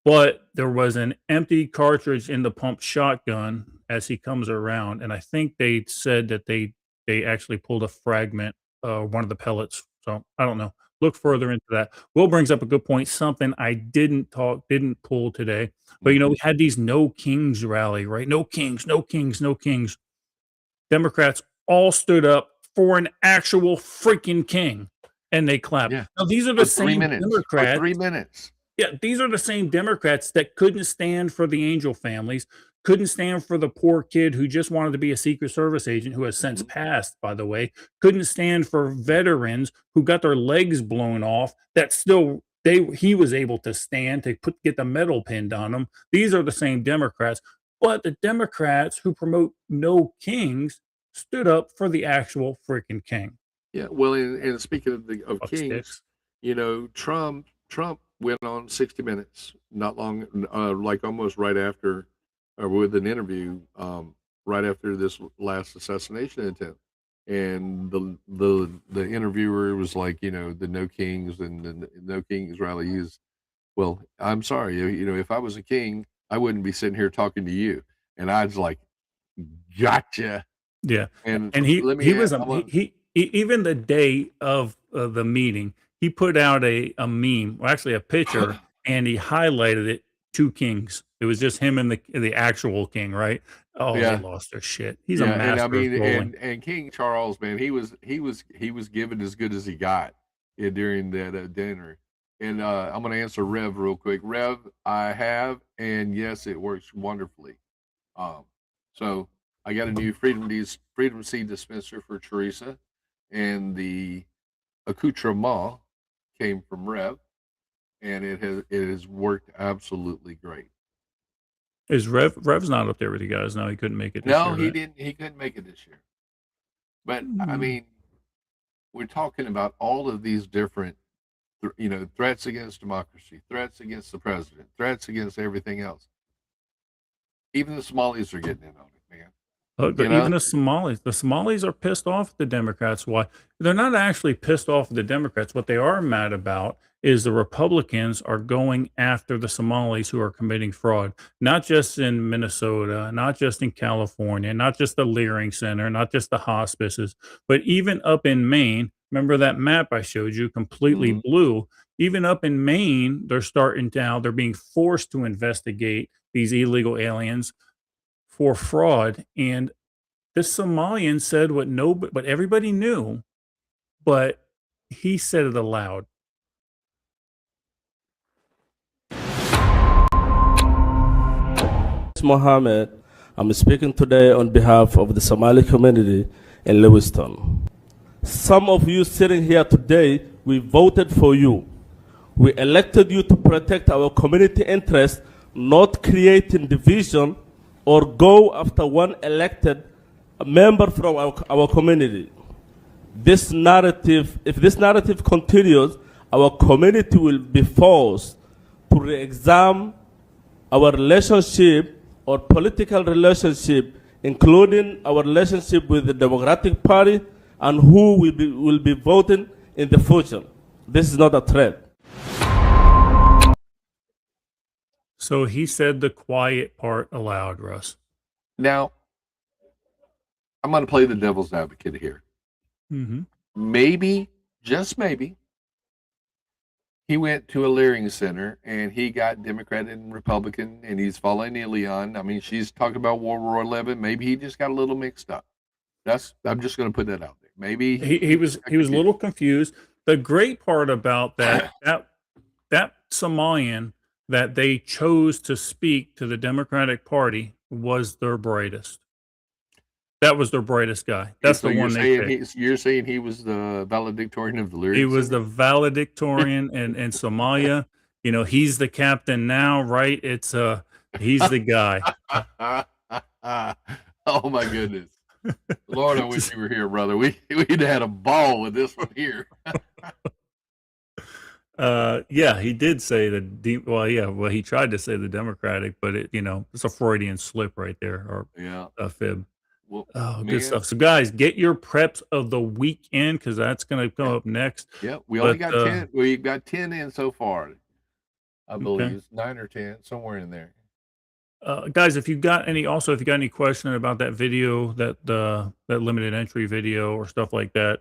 but there was an empty cartridge in the pump shotgun as he comes around. And I think they said that they actually pulled a fragment, one of the pellets. So I don't know. Look further into that. Will brings up a good point. Something I didn't pull today. But, we had these No Kings rally, right? No kings, no kings, no kings. Democrats all stood up for an actual freaking king, and they clapped. Yeah. Now, these are the same Democrats. For 3 minutes. Yeah, these are the same Democrats that couldn't stand for the Angel families, couldn't stand for the poor kid who just wanted to be a Secret Service agent, who has since passed, by the way, couldn't stand for veterans who got their legs blown off, that still he was able to stand to get the medal pinned on him. These are the same Democrats, but the Democrats who promote no kings stood up for the actual freaking king. Yeah, well, and speaking of kings, Trump went on 60 Minutes not long, like almost right after, or with an interview right after this last assassination attempt, and the interviewer was like, the No Kings and the No Kings rally is, well, I'm sorry, if I was a king, I wouldn't be sitting here talking to you, and I was like, gotcha. Yeah, and he was even the day of the meeting, he put out a meme, or actually a picture, and he highlighted it, 2 kings. It was just him and the actual king, right? Oh, Yeah. they lost their shit. He's a master of trolling. and King Charles, man, he was given as good as he got during that dinner. And I'm going to answer Rev real quick. Rev, I have, and yes, it works wonderfully. So I got a new Freedom Seed dispenser for Teresa, and the accoutrement came from Rev, and it has worked absolutely great. Is Rev's not up there with you guys? No, he couldn't make it this No, year, he right? didn't. He couldn't make it this year. But I mean, we're talking about all of these different, threats against democracy, threats against the president, threats against everything else. Even the Somalis are getting in on it, man. Look, You even know? the Somalis are pissed off at the Democrats. Why? They're not actually pissed off at the Democrats. What they are mad about is the Republicans are going after the Somalis who are committing fraud, not just in Minnesota, not just in California, not just the Leering Center, not just the hospices, but even up in Maine. Remember that map I showed you, completely blue? Even up in Maine, they're being forced to investigate these illegal aliens for fraud. And this Somalian said what everybody knew, but he said it aloud. Mohammed. I'm speaking today on behalf of the Somali community in Lewiston. Some of you sitting here today, we voted for you. We elected you to protect our community interests, not creating division or go after one elected member from our community. This narrative, if this narrative continues, our community will be forced to re-examine our relationship or political relationship, including our relationship with the Democratic Party and who will be voting in the future. This is not a threat. So he said the quiet part aloud, Russ. Now, I'm going to play the devil's advocate here. Mm-hmm. Maybe, just maybe, he went to a Leering Center and he got Democrat and Republican and he's following Leon. I mean, she's talking about World War XI. Maybe he just got a little mixed up. I'm just going to put that out there. Maybe he was a little confused. The great part about that Somalian that they chose to speak to the Democratic Party was their brightest. That was their brightest guy. That's the one they picked. You're saying he was the valedictorian of the Leering He was Center? the valedictorian in Somalia. You know, he's the captain now, right? He's the guy. Oh my goodness. Lord, I wish you were here, brother. We'd had a ball with this one here. Yeah, he did say he tried to say the Democratic, but it's a Freudian slip right there, or a fib. Well, good stuff. So guys, get your preps of the weekend because that's going to come up next. Yeah, we only got 10. We've got 10 in so far. I believe it's 9 or 10, somewhere in there. Guys, if you got any question about that video, that limited entry video or stuff like that,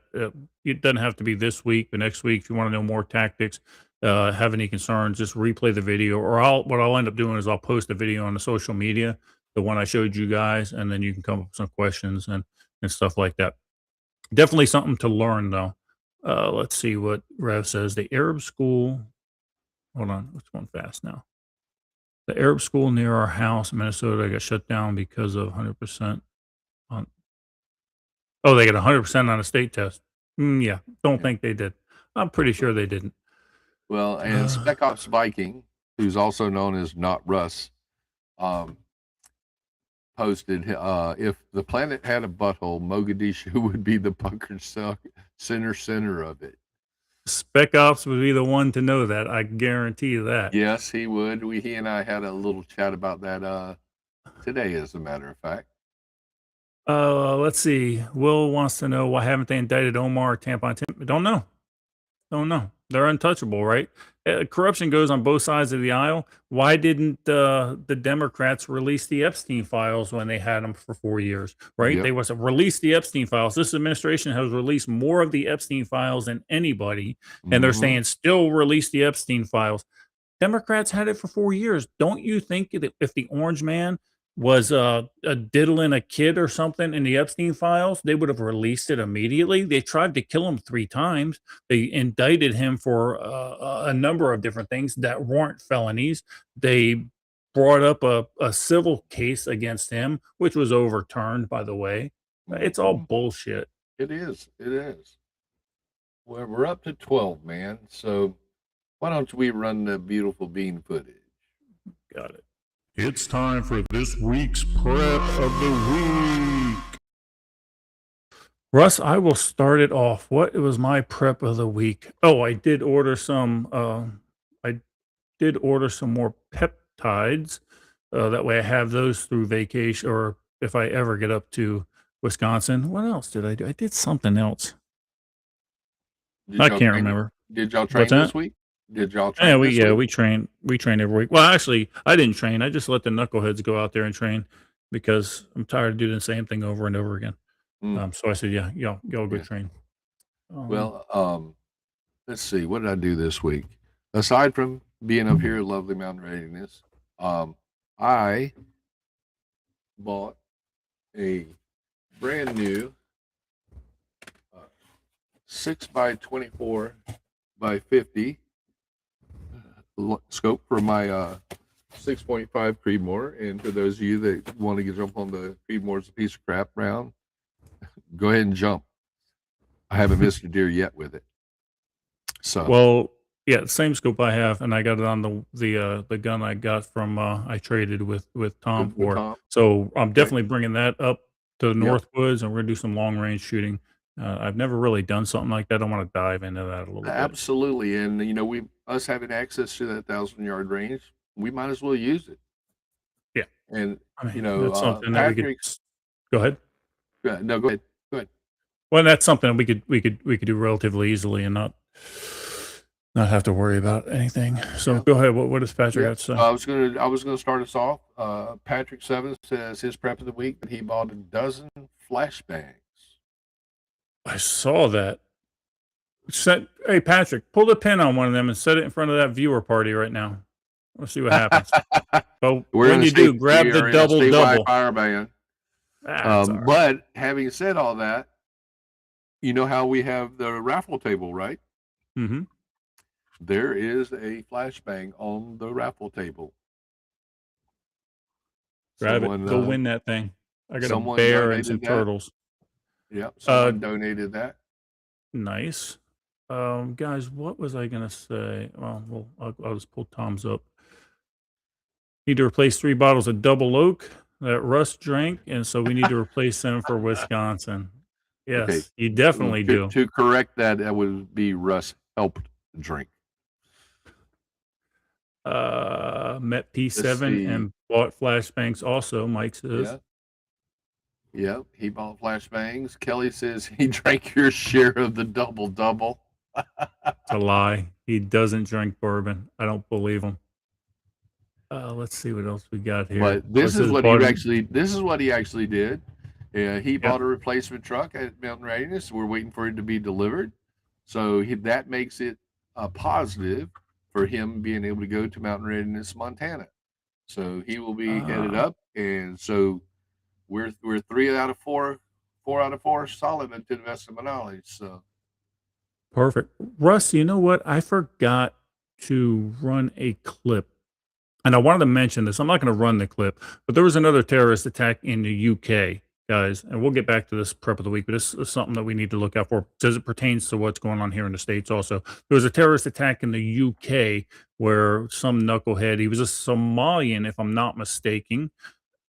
it doesn't have to be this week, but next week, if you want to know more tactics, have any concerns, just replay the video, or what I'll end up doing is I'll post a video on the social media, the one I showed you guys, and then you can come up with some questions and stuff like that. Definitely something to learn though. Let's see what Rev says. The Arab school, hold on, it's going fast now. The Arab school near our house in Minnesota got shut down because of 100% on. Oh, they got 100% on a state test. Yeah, don't think they did. I'm pretty sure they didn't. Well, and Spec Ops Viking, who's also known as Not Russ, posted, if the planet had a butthole, Mogadishu would be the bunker center of it. Spec Ops would be the one to know that. I guarantee you that. Yes, he would. He and I had a little chat about that today, as a matter of fact. Let's see. Will wants to know, why haven't they indicted Omar or Tampon Tim? Don't know. They're untouchable, right? Corruption goes on both sides of the aisle. Why didn't the Democrats release the Epstein files when they had them for 4 years, right? Yep. They was release the Epstein files. This administration has released more of the Epstein files than anybody, and they're saying still release the Epstein files. Democrats had it for 4 years. Don't you think that if the orange man was diddling a kid or something in the Epstein files, they would have released it immediately? They tried to kill him 3 times. They indicted him for a number of different things that weren't felonies. They brought up a civil case against him, which was overturned, by the way. It's all bullshit. It is. Well, we're up to 12, man. So why don't we run the beautiful bean footage? Got it. It's time for this week's prep of the week. Russ, I will start it off. What was my prep of the week? Oh, I did order some more peptides. That way I have those through vacation, or if I ever get up to Wisconsin. What else did I do? I did something else. I can't remember. Did y'all train this week? Did y'all train? We train every week. Well, actually, I didn't train. I just let the knuckleheads go out there and train because I'm tired of doing the same thing over and over again. So I said, y'all go train. Well, let's see. What did I do this week? Aside from being up here at lovely Mountain Readiness, I bought a brand new 6x24 by 50 scope for my 6.5 Creedmoor. And for those of you that want to jump on the Creedmoor's a piece of crap round, go ahead and jump. I haven't missed a deer yet with it. So Well, yeah, same scope I have, and I got it on the gun I got from I traded with Tom with for. Tom. So I'm Okay. definitely bringing that up to the Yep. Northwoods, and we're gonna do some long range shooting. I've never really done something like that. I want to dive into that a little bit. Absolutely, and us having access to that 1,000-yard range, we might as well use it. Yeah, And I mean, that's something that we could. Patrick's. Go ahead. No, go ahead. Go ahead. Well, that's something we could do relatively easily and not have to worry about anything. So go ahead. What does Patrick have to say? I was gonna start us off. Patrick 7 says his prep of the week that he bought a dozen flashbangs. I saw that. Hey, Patrick, pull the pin on one of them and set it in front of that viewer party right now. Let's see what happens. But when you do, grab the double. Fire ban. But having said all that, you know how we have the raffle table, right? Mm-hmm. There is a flashbang on the raffle table. Grab it. Go win that thing. I got a bear and some turtles. Yep. Someone donated that. Nice. Guys, what was I gonna say? Well, I'll just pull Tom's up. Need to replace 3 bottles of double oak that Russ drank, and so we need to replace them for Wisconsin. Yes, Okay. you definitely do. To correct that, that would be Russ helped drink. Met P7 and bought flashbangs also, Mike says. Yeah, he bought flashbangs. Kelly says he drank your share of the double. It's a lie. He doesn't drink bourbon. I don't believe him. Let's see what else we got here. But this is what he actually did. He bought a replacement truck at Mountain Readiness. We're waiting for it to be delivered. So that makes it a positive for him being able to go to Mountain Readiness, Montana. So he will be headed up, and so we're 3 out of 4 solid to the best of my knowledge. So perfect. Russ, you know what? I forgot to run a clip. And I wanted to mention this. I'm not going to run the clip, but there was another terrorist attack in the UK, guys. And we'll get back to this prep of the week, but this is something that we need to look out for because it pertains to what's going on here in the States also. There was a terrorist attack in the UK where some knucklehead, he was a Somalian, if I'm not mistaken,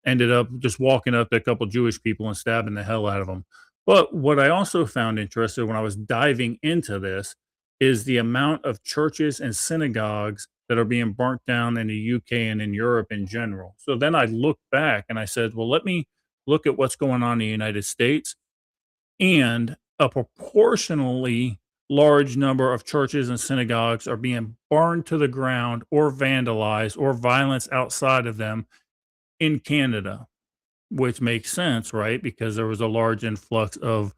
ended up just walking up to a couple Jewish people and stabbing the hell out of them. But what I also found interesting when I was diving into this is the amount of churches and synagogues that are being burnt down in the UK and in Europe in general. So then I looked back and I said, well, let me look at what's going on in the United States, and a proportionally large number of churches and synagogues are being burned to the ground or vandalized or violence outside of them in Canada, which makes sense, right? Because there was a large influx of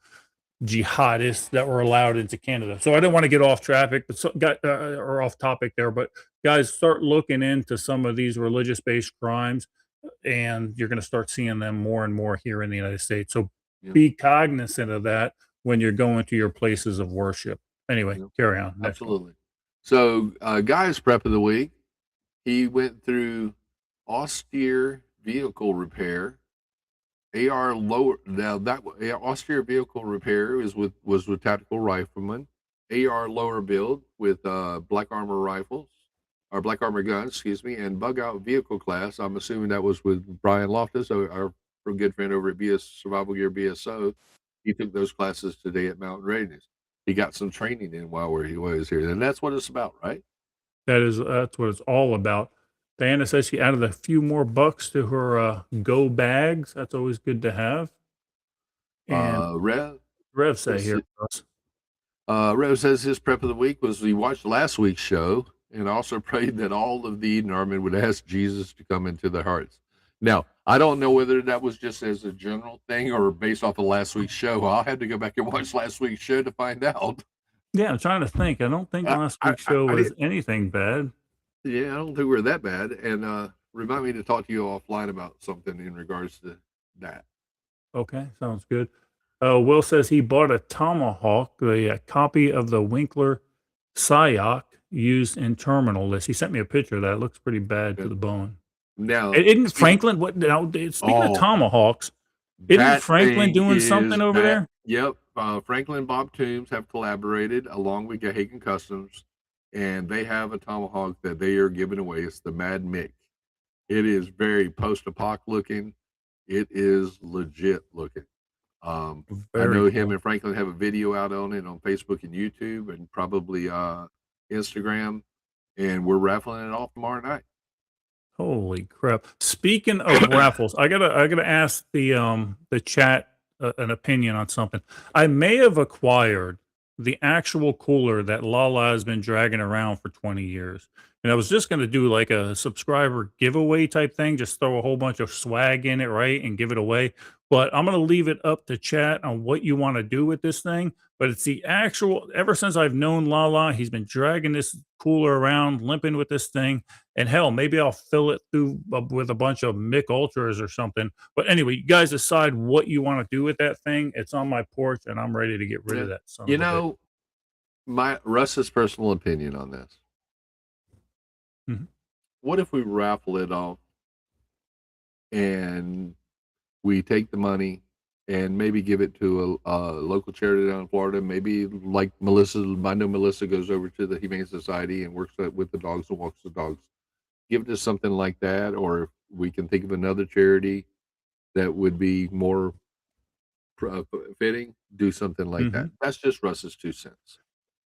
jihadists that were allowed into Canada. So I didn't want to get off traffic, but or off topic there. But guys, start looking into some of these religious-based crimes, and you're going to start seeing them more and more here in the United States. So be cognizant of that when you're going to your places of worship. Anyway, carry on. Absolutely. So, guy's prep of the week, he went through austere vehicle repair. AR lower now that austere vehicle repair was with tactical riflemen. AR lower build with black armor rifles or black armor guns, excuse me, and bug out vehicle class. I'm assuming that was with Brian Loftus, our good friend over at BS Survival Gear BSO. He took those classes today at Mountain Readiness. He got some training in while he was here, and that's what it's about, right? That's what it's all about. Diana says she added a few more bucks to her go bags. That's always good to have. And Rev say here. Rev says his prep of the week was he watched last week's show and also prayed that all of the Eden Army would ask Jesus to come into their hearts. Now, I don't know whether that was just as a general thing or based off of last week's show. I'll have to go back and watch last week's show to find out. Yeah, I'm trying to think. I don't think last week's show was anything bad. Yeah, I don't think we're that bad. And remind me to talk to you offline about something in regards to that. Okay, sounds good. Will says he bought a Tomahawk, a copy of the Winkler Psyoc used in terminal list. He sent me a picture of that. It looks pretty bad to the bone. Now, isn't Franklin? What now? Speaking of Tomahawks, Isn't That Franklin thing doing is something over that. there? Yep. Franklin and Bob Toombs have collaborated along with Gahagan Customs, and they have a tomahawk that they are giving away. It's the Mad Mick. It is very post-apoc looking. It is legit looking. I Very know him cool. and Franklin have a video out on it on Facebook and YouTube and probably Instagram, and we're raffling it off tomorrow night. Holy crap! Speaking of raffles, I gotta ask the chat an opinion on something. I may have acquired the actual cooler that Lala has been dragging around for 20 years, and I was just gonna do like a subscriber giveaway type thing, just throw a whole bunch of swag in it, right, and give it away. But I'm gonna leave it up to chat on what you want to do with this thing. But it's the actual. Ever since I've known Lala, he's been dragging this cooler around, limping with this thing. And hell, maybe I'll fill it through with a bunch of Mick Ultras or something. But anyway, you guys decide what you want to do with that thing. It's on my porch, and I'm ready to get rid of that. You know, my Russ's personal opinion on this. Mhm. What if we raffle it off and we take the money and maybe give it to a local charity down in Florida? Maybe like Melissa, I know Melissa goes over to the Humane Society and works with the dogs and walks the dogs. Give it to something like that, or if we can think of another charity that would be more fitting, do something like that. That's just Russ's 2 cents.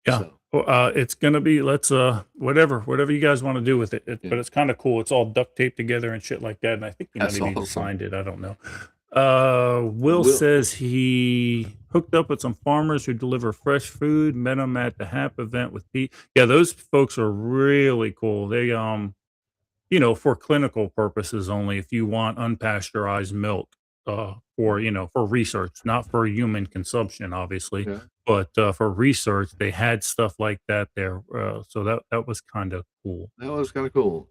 Yeah. So, Well, it's gonna be whatever you guys want to do with it. But it's kind of cool. It's all duct taped together and shit like that. And I think you might That's have even awesome. signed it. I don't know. Will says he hooked up with some farmers who deliver fresh food. Met them at the HAP event with Pete. Yeah, those folks are really cool. They for clinical purposes only. If you want unpasteurized milk, for research, not for human consumption, obviously. Yeah. But for research, they had stuff like that there. So that was kind of cool. that was kind of cool.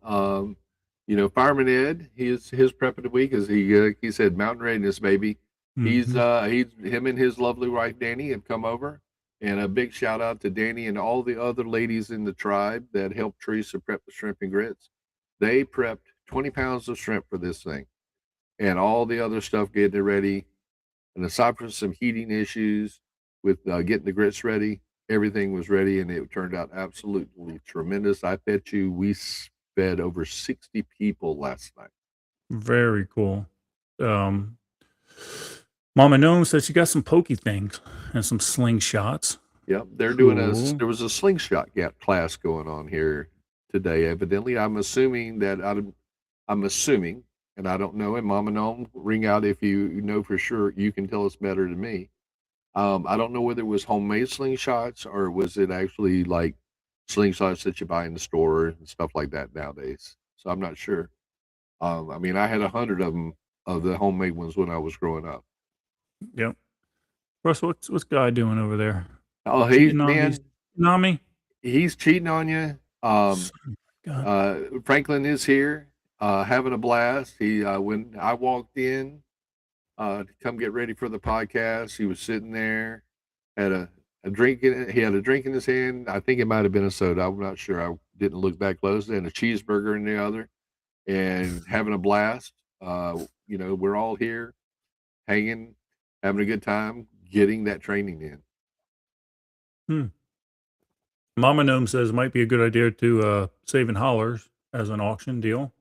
Fireman Ed, his prep of the week is he said mountain readiness, baby. He's him and his lovely wife Danny have come over, and a big shout out to Danny and all the other ladies in the tribe that helped Teresa prep the shrimp and grits. They prepped 20 pounds of shrimp for this thing, and all the other stuff getting it ready. And aside from some heating issues with getting the grits ready, everything was ready, and it turned out absolutely tremendous. I bet you we fed over 60 people last night. Very cool. Mama Gnome says she got some pokey things and some slingshots. Yep, they're doing Cool. there was a slingshot class going on here today. Evidently, I'm assuming, and I don't know. And Mama Gnome, ring out if you know for sure. You can tell us better than me. I don't know whether it was homemade slingshots or was it actually like slingshots that you buy in the store and stuff like that nowadays. So I'm not sure. I had 100 of them, of the homemade ones, when I was growing up. Yep. Russ, what's Guy doing over there? Oh, Cheating on me? He's cheating on you. Franklin is here, having a blast. When I walked in to come get ready for the podcast, he was sitting there, had a drink he had a drink in his hand. I think it might have been a soda. I'm not sure. I didn't look that close. And a cheeseburger in the other, and having a blast. We're all here, hanging, having a good time, getting that training in. Mama Gnome says it might be a good idea to saving hollers as an auction deal.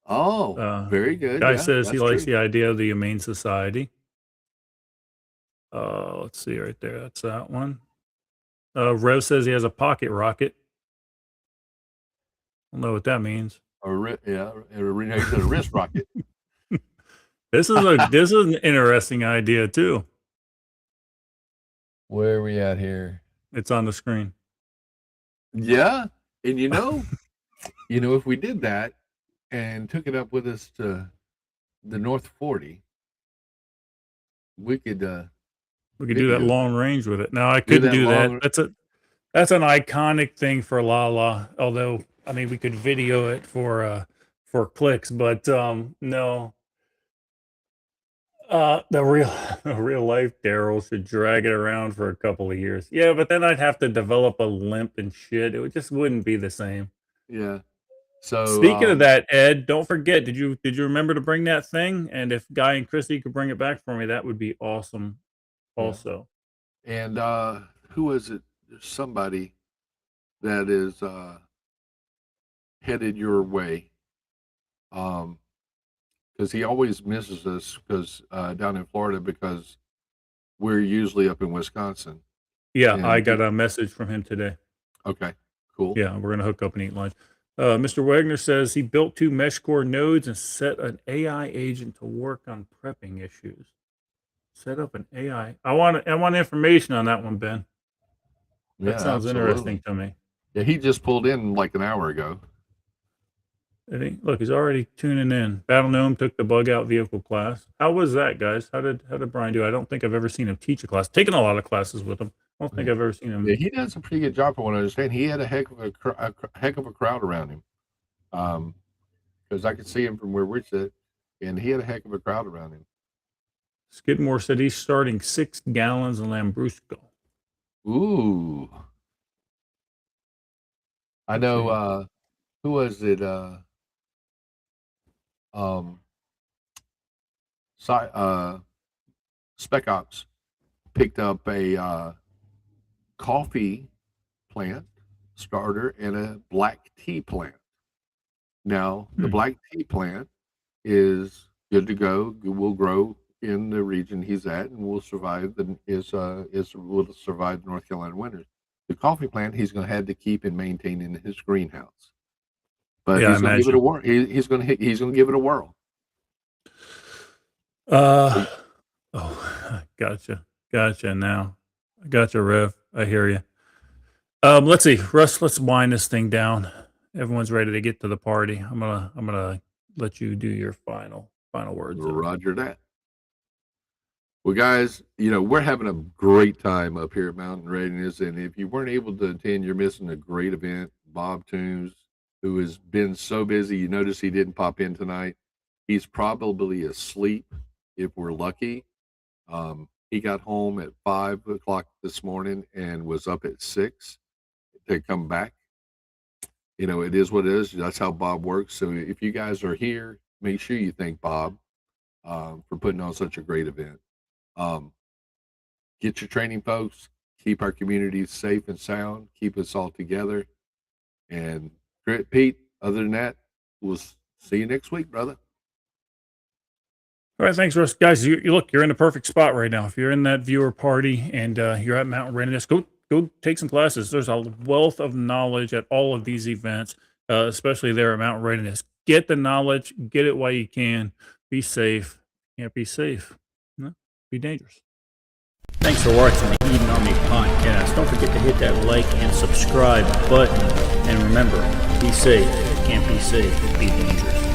Oh, very good. Guy Yeah, says he that's likes true. the idea of the Humane Society. Let's see right there. That's that one. Rev says he has a pocket rocket. I don't know what that means. He said a wrist rocket. This is an interesting idea too. Where are we at here? It's on the screen. Yeah, and if we did that and took it up with us to the North 40, we could do that long range with it. No, I couldn't do that. That's an iconic thing for Lala. Although, we could video it for clicks, but no. The real life Daryl should drag it around for a couple of years. Yeah, but then I'd have to develop a limp and shit. It just wouldn't be the same. Yeah. So speaking of that, Ed, don't forget. Did you remember to bring that thing? And if Guy and Chrissy could bring it back for me, that would be awesome. Also, and who is it? There's somebody that is headed your way. Because he always misses us because down in Florida because we're usually up in Wisconsin. yeah, And I got a message from him today. okay, cool. Yeah, we're gonna hook up and eat lunch. Mr. Wagner says he built 2 mesh core nodes and set an AI agent to work on prepping issues. Set up an AI. I want information on that one, Ben. That Yeah, sounds absolutely. interesting to me. Yeah, he just pulled in like an hour ago. Look, he's already tuning in. Battle Gnome took the bug out vehicle class. How was that, guys? How did Brian do? I don't think I've ever seen him teach a class. Taken a lot of classes with him. I don't think I've ever seen him. Yeah, he does a pretty good job for what I understand. He had a heck of a crowd around him. Because I could see him from where we're sitting, and he had a heck of a crowd around him. Skidmore said he's starting 6 gallons of Lambrusco. Ooh. I know who was it? Spec Ops picked up a coffee plant starter and a black tea plant. Now, the black tea plant is good to go. It will grow in the region he's at and will survive will survive the North Carolina winters. The coffee plant he's going to have to keep and maintain in his greenhouse. But Yeah, I he's going to give it a whirl. He's going to give it a whirl. Gotcha now. I gotcha, Rev. I hear you. Let's see, Russ, let's wind this thing down. Everyone's ready to get to the party. I'm gonna let you do your final words. Roger that. Well, guys, we're having a great time up here at Mountain Readiness, and if you weren't able to attend, you're missing a great event. Bob Toombs, who has been so busy, you notice he didn't pop in tonight. He's probably asleep if we're lucky. He got home at 5 o'clock this morning and was up at 6 to come back. It is what it is. That's how Bob works. So if you guys are here, make sure you thank Bob for putting on such a great event. Get your training, folks. Keep our community safe and sound. Keep us all together. And Pete, other than that, we'll see you next week, brother. All right, thanks, Russ. Guys, you look, you're in the perfect spot right now. If you're in that viewer party and you're at Mountain Readiness, go take some classes. There's a wealth of knowledge at all of these events, especially there at Mountain Readiness. Get the knowledge, get it while you can. Be safe. Can't be safe. No, be dangerous. Thanks for watching the Eden Army podcast. Don't forget to hit that like and subscribe button. And remember, be safe. Can't be safe. Be dangerous.